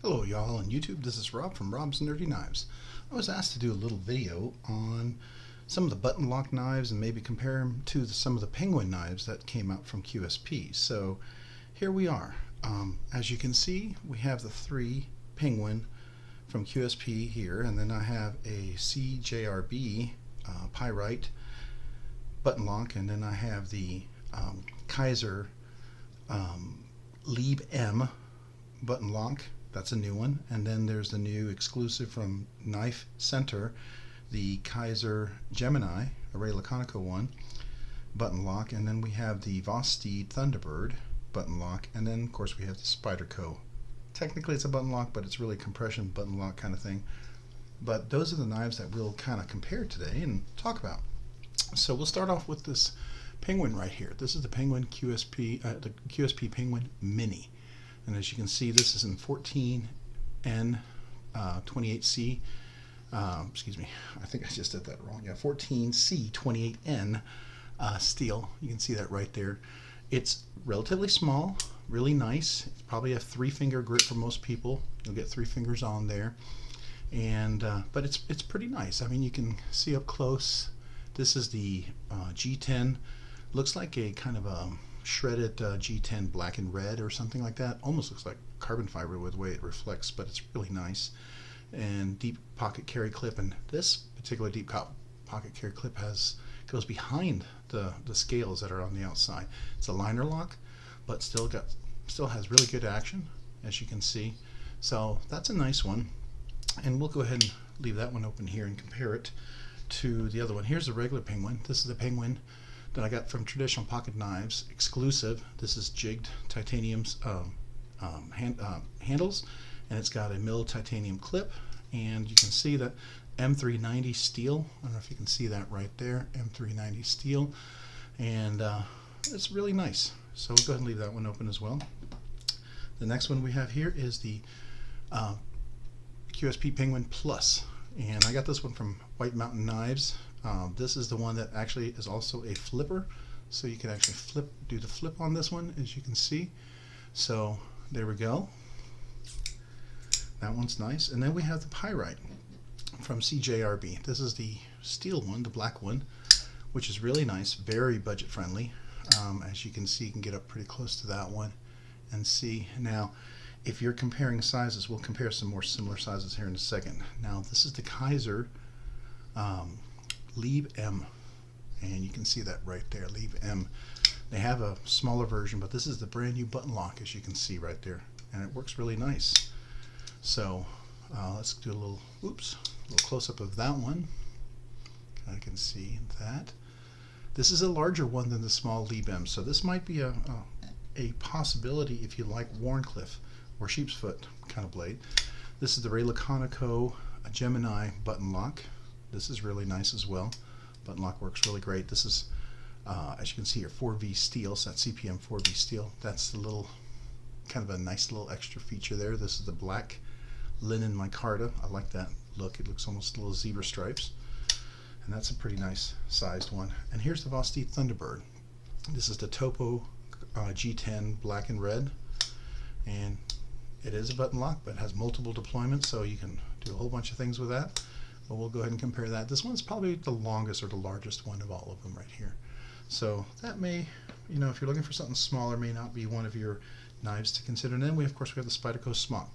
Hello y'all on YouTube, this is Rob from Rob's Nerdy Knives. I was asked to do a little video on some of the button lock knives and maybe compare them to some of the Penguin knives that came out from QSP. So here we are. As you can see, we have the three Penguin from QSP here, and then I have a CJRB Pyrite button lock, and then I have the Kizer Lieb M button lock. That's a new one. And then there's the new exclusive from Knife Center, the Kizer Gemini, a Ray Laconico one, button lock. And then we have the Vosteed Thunderbird button lock. And then, of course, we have the Spyderco. Technically, it's a button lock, but it's really a compression button lock kind of thing. But those are the knives that we'll kind of compare today and talk about. So we'll start off with this Penguin right here. This is the Penguin the QSP Penguin Mini. And as you can see, this is in 14N 28C. Excuse me, I think I just did that wrong. Yeah, 14C 28N steel. You can see that right there. It's relatively small, really nice. It's probably a 3-finger grip for most people. You'll get 3 fingers on there, and but it's pretty nice. I mean, you can see up close. This is the G10. Looks like a kind of a shredded G10 black and red or something like that. Almost looks like carbon fiber with the way it reflects, but it's really nice. And deep pocket carry clip, and this particular deep pocket carry clip goes behind the scales that are on the outside. It's a liner lock, but still has really good action, as you can see. So that's a nice one, and we'll go ahead and leave that one open here and compare it to the other one. Here's the regular Penguin. This is the Penguin that I got from Traditional Pocket Knives, exclusive. This is jigged titanium handles, and it's got a milled titanium clip, and you can see that M390 steel. I don't know if you can see that right there, M390 steel, and it's really nice. So we'll go ahead and leave that one open as well. The next one we have here is the QSP Penguin Plus, and I got this one from White Mountain Knives. This is the one that actually is also a flipper, so you can actually do the flip on this one, as you can see. So there we go. That one's nice. And then we have the Pyrite from CJRB. This is the steel one, the black one, which is really nice, very budget friendly. As you can see, you can get up pretty close to that one and see. Now, if you're comparing sizes, we'll compare some more similar sizes here in a second. Now, this is the Kizer Lieb M, and you can see that right there, Lieb M. They have a smaller version, but this is the brand new button lock, as you can see right there, and it works really nice. So let's do a little close-up of that one. I can see that. This is a larger one than the small Lieb M, so this might be a possibility if you like Wharncliffe or sheepsfoot kind of blade. This is the Ray Laconico Gemini button lock. This is really nice as well. Button lock works really great. This is, as you can see here, 4V steel, so that's CPM 4V steel. That's the little, kind of a nice little extra feature there. This is the black linen micarta. I like that look. It looks almost little zebra stripes. And that's a pretty nice sized one. And here's the Vosteed Thunderbird. This is the Topo G10 black and red. And it is a button lock, but it has multiple deployments, so you can do a whole bunch of things with that. But we'll go ahead and compare that. This one's probably the longest or the largest one of all of them right here. So that may, you know, if you're looking for something smaller, may not be one of your knives to consider. And then of course we have the Spyderco Smock.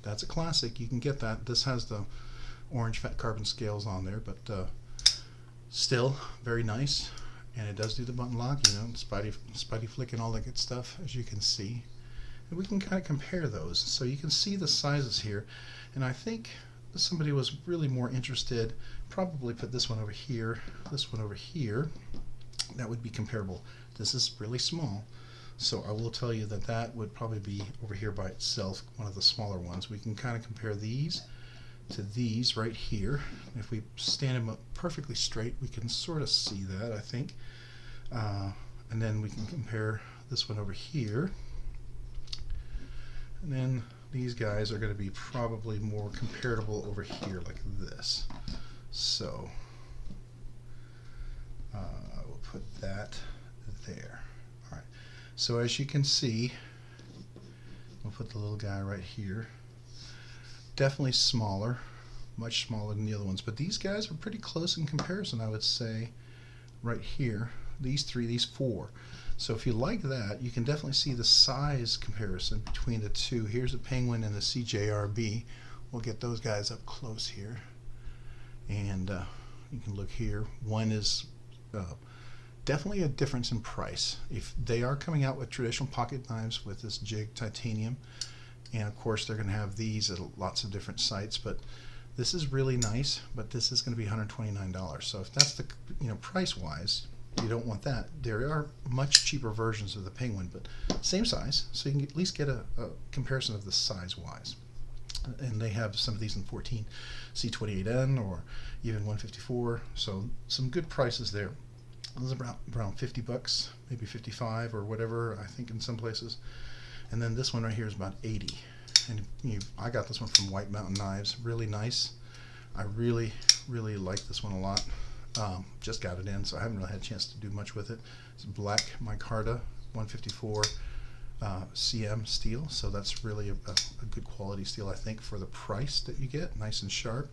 That's a classic. You can get that. This has the orange fat carbon scales on there, but still very nice. And it does do the button lock, you know, spidey flick and all that good stuff, as you can see. And we can kind of compare those. So you can see the sizes here. And I think if somebody was really more interested, probably put this one over here, this one over here. That would be comparable. This is really small, so I will tell you that that would probably be over here by itself, one of the smaller ones. We can kind of compare these to these right here. If we stand them up perfectly straight, we can sort of see that, I think. And then we can compare this one over here. And then these guys are going to be probably more comparable over here, like this. So we'll put that there. All right. So as you can see, we'll put the little guy right here. definitely smaller, much smaller than the other ones, but these guys are pretty close in comparison, I would say, right here. These three, these four. So if you like that, you can definitely see the size comparison between the two. Here's the Penguin and the CJRB. We'll get those guys up close here. And you can look here. One is definitely a difference in price. If they are coming out with traditional pocket knives with this jig titanium, and of course they're going to have these at lots of different sites, but this is really nice, but this is going to be $129. So if that's the, price wise, you don't want that. There are much cheaper versions of the Penguin, but same size, so you can at least get a comparison of the size wise. And they have some of these in 14 C28N or even 154, so some good prices there. This is around 50 bucks, maybe 55 or whatever, I think, in some places. And then this one right here is about 80. And I got this one from White Mountain Knives. Really nice. I really like this one a lot. Just got it in, so I haven't really had a chance to do much with it. It's black micarta 154 CM steel, so that's really a good quality steel, I think, for the price that you get. Nice and sharp.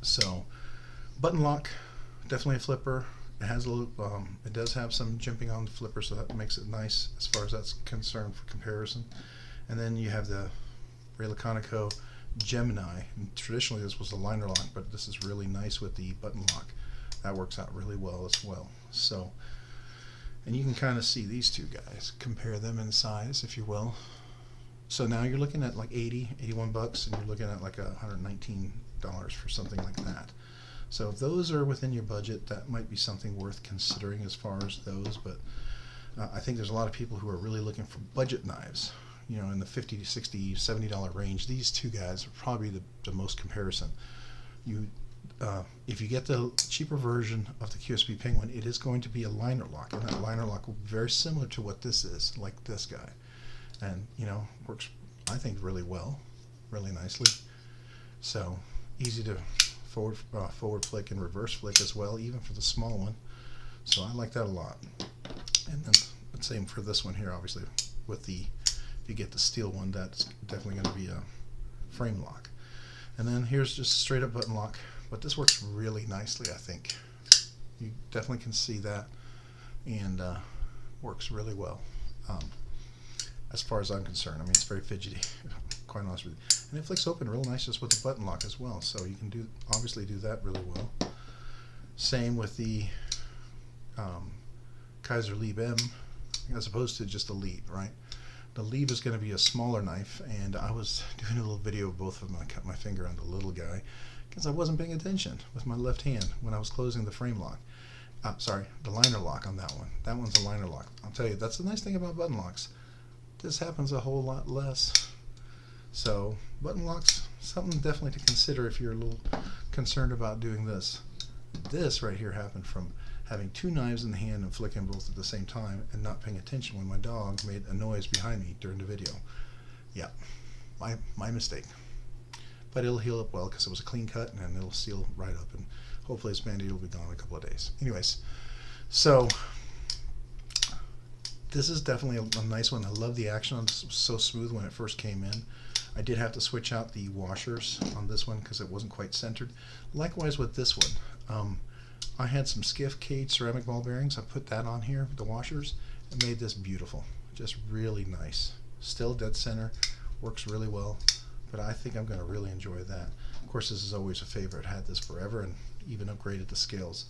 So Buttonlock, definitely a flipper. It has a little, it does have some jimping on the flipper, so that makes it nice as far as that's concerned for comparison. And then you have the Ray Laconico Gemini. And traditionally this was a liner lock, but this is really nice with the button lock. That works out really well as well. So, and you can kind of see these two guys, compare them in size, if you will. So now you're looking at like 81 bucks, and you're looking at like $119 for something like that. So if those are within your budget, that might be something worth considering as far as those. But I think there's a lot of people who are really looking for budget knives, in the $50 to $60, $70 range. These two guys are probably the most comparison. If you get the cheaper version of the QSP Penguin, it is going to be a liner lock, and that liner lock will be very similar to what this is, like this guy. And works, I think, really well, really nicely. So easy to forward flick and reverse flick as well, even for the small one. So I like that a lot. And then the same for this one here, obviously, with the, if you get the steel one, that's definitely going to be a frame lock. And then here's just straight up button lock, but this works really nicely, I think. You definitely can see that, and works really well. As far as I'm concerned, it's very fidgety, quite honest with you. And it flicks open real nice just with the button lock as well, so you can obviously do that really well. Same with the Kizer Lieb M, as opposed to just the Lieb, right? The Lieb is going to be a smaller knife, and I was doing a little video of both of them. I cut my finger on the little guy because I wasn't paying attention with my left hand when I was closing the frame lock. Sorry, the liner lock on that one. That one's a liner lock. I'll tell you, that's the nice thing about button locks. This happens a whole lot less. So button locks, something definitely to consider if you're a little concerned about doing this. This right here happened from having two knives in the hand and flicking both at the same time and not paying attention when my dog made a noise behind me during the video. Yeah, my mistake. But it'll heal up well because it was a clean cut, and it'll seal right up, and hopefully this Band-Aid will be gone in a couple of days. Anyways, so this is definitely a nice one. I love the action on this. It was so smooth when it first came in. I did have to switch out the washers on this one because it wasn't quite centered. Likewise with this one. I had some skiff cage ceramic ball bearings. I put that on here, the washers, and made this beautiful. Just really nice. Still dead center, works really well, but I think I'm going to really enjoy that. Of course, this is always a favorite. Had this forever and even upgraded the scales.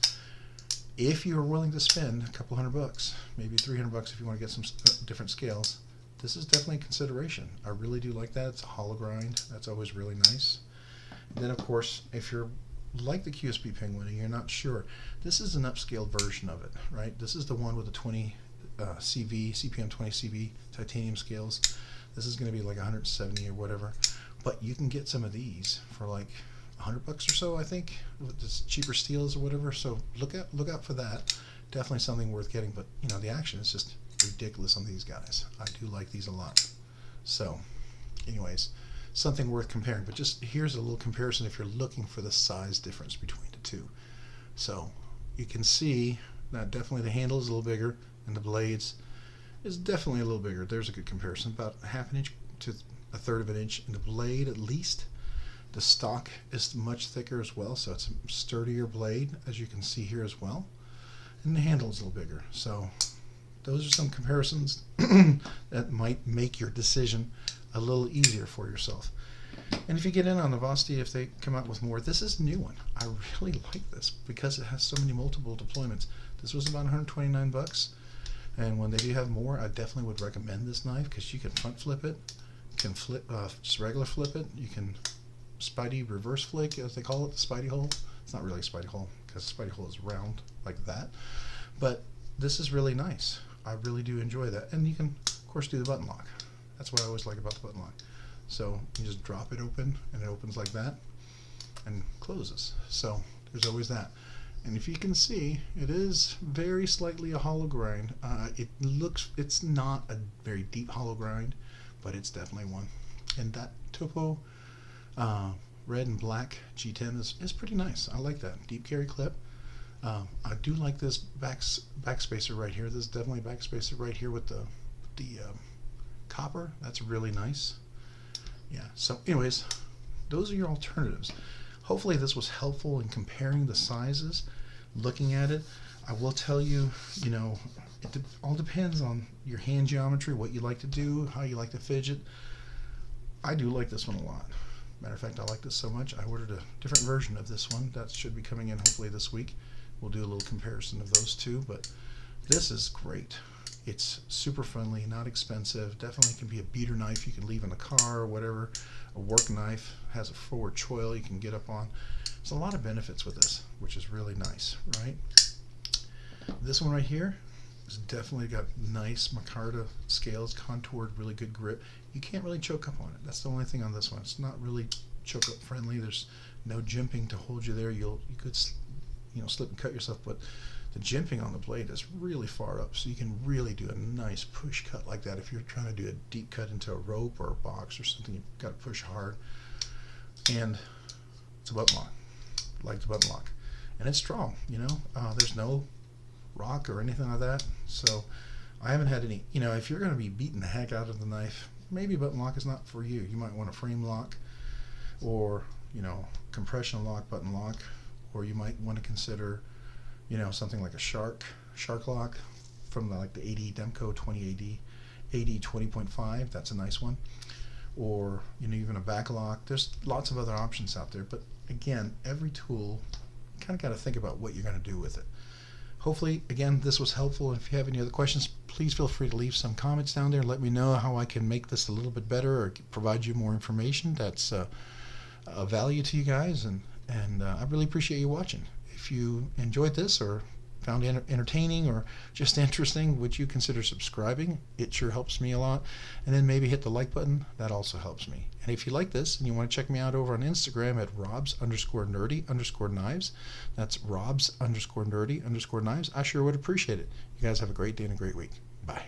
If you're willing to spend a couple $100, maybe $300 if you want to get some different scales, this is definitely a consideration. I really do like that. It's a hollow grind. That's always really nice. And then, of course, if you're like the QSP Penguin and you're not sure, this is an upscaled version of it, right? This is the one with the 20 CPM 20 CV titanium scales. This is going to be like 170 or whatever, but you can get some of these for like $100 or so, I think, with this cheaper steels or whatever. So look out for that. Definitely something worth getting. But the action is just ridiculous on these guys. I do like these a lot. So, anyways, something worth comparing. But just here's a little comparison if you're looking for the size difference between the two. So you can see that definitely the handle is a little bigger and the blades, is definitely a little bigger. There's a good comparison, about a half an inch to a third of an inch in the blade at least. The stock is much thicker as well, so it's a sturdier blade, as you can see here as well. And the handle is a little bigger. So those are some comparisons that might make your decision a little easier for yourself. And if you get in on the Vosteed, if they come out with more, this is a new one. I really like this because it has so many multiple deployments. This was about 129 bucks. And when they do have more, I definitely would recommend this knife because you can front flip it, you can flip, just regular flip it, you can Spidey reverse flick, as they call it, the Spidey hole. It's not really a Spidey hole because the Spidey hole is round like that. But this is really nice. I really do enjoy that. And you can, of course, do the button lock. That's what I always like about the button lock. So you just drop it open and it opens like that and closes. So there's always that. And if you can see, it is very slightly a hollow grind. It's not a very deep hollow grind, but it's definitely one. And that Topo red and black G10 is pretty nice. I like that. Deep carry clip. I do like this backspacer right here. This is definitely a backspacer right here with the copper. That's really nice. Yeah, so anyways, those are your alternatives. Hopefully this was helpful in comparing the sizes, looking at it. I will tell you, you know, it all depends on your hand geometry, what you like to do, how you like to fidget. I do like this one a lot. Matter of fact, I like this so much, I ordered a different version of this one. That should be coming in hopefully this week. We'll do a little comparison of those two, but this is great. It's super friendly, not expensive. Definitely can be a beater knife you can leave in the car or whatever. A work knife, has a forward choil you can get up on. There's a lot of benefits with this, which is really nice, right? This one right here has definitely got nice micarta scales, contoured, really good grip. You can't really choke up on it. That's the only thing on this one. It's not really choke up friendly. There's no jimping to hold you there. You could, you know, slip and cut yourself, but the jimping on the blade is really far up, so you can really do a nice push cut like that. If you're trying to do a deep cut into a rope or a box or something, you've got to push hard. And it's a button lock, like the button lock, and it's strong. You know, there's no rock or anything like that. So I haven't had any. You know, if you're going to be beating the heck out of the knife, maybe button lock is not for you. You might want a frame lock, or you know, compression lock, button lock, or you might want to consider, you know, something like a shark lock from the, like the AD Demco 20 AD 20.5. That's a nice one. Or, you know, even a back lock. There's lots of other options out there, but again, every tool, you kind of got to think about what you're going to do with it. Hopefully, again, this was helpful. If you have any other questions, please feel free to leave some comments down there. Let me know how I can make this a little bit better or provide you more information that's of value to you guys. And I really appreciate you watching. If you enjoyed this or found it entertaining or just interesting, would you consider subscribing? It sure helps me a lot. And then maybe hit the like button. That also helps me. And if you like this and you want to check me out over on Instagram at robs_nerdy_knives, that's robs_nerdy_knives, I sure would appreciate it. You guys have a great day and a great week. Bye.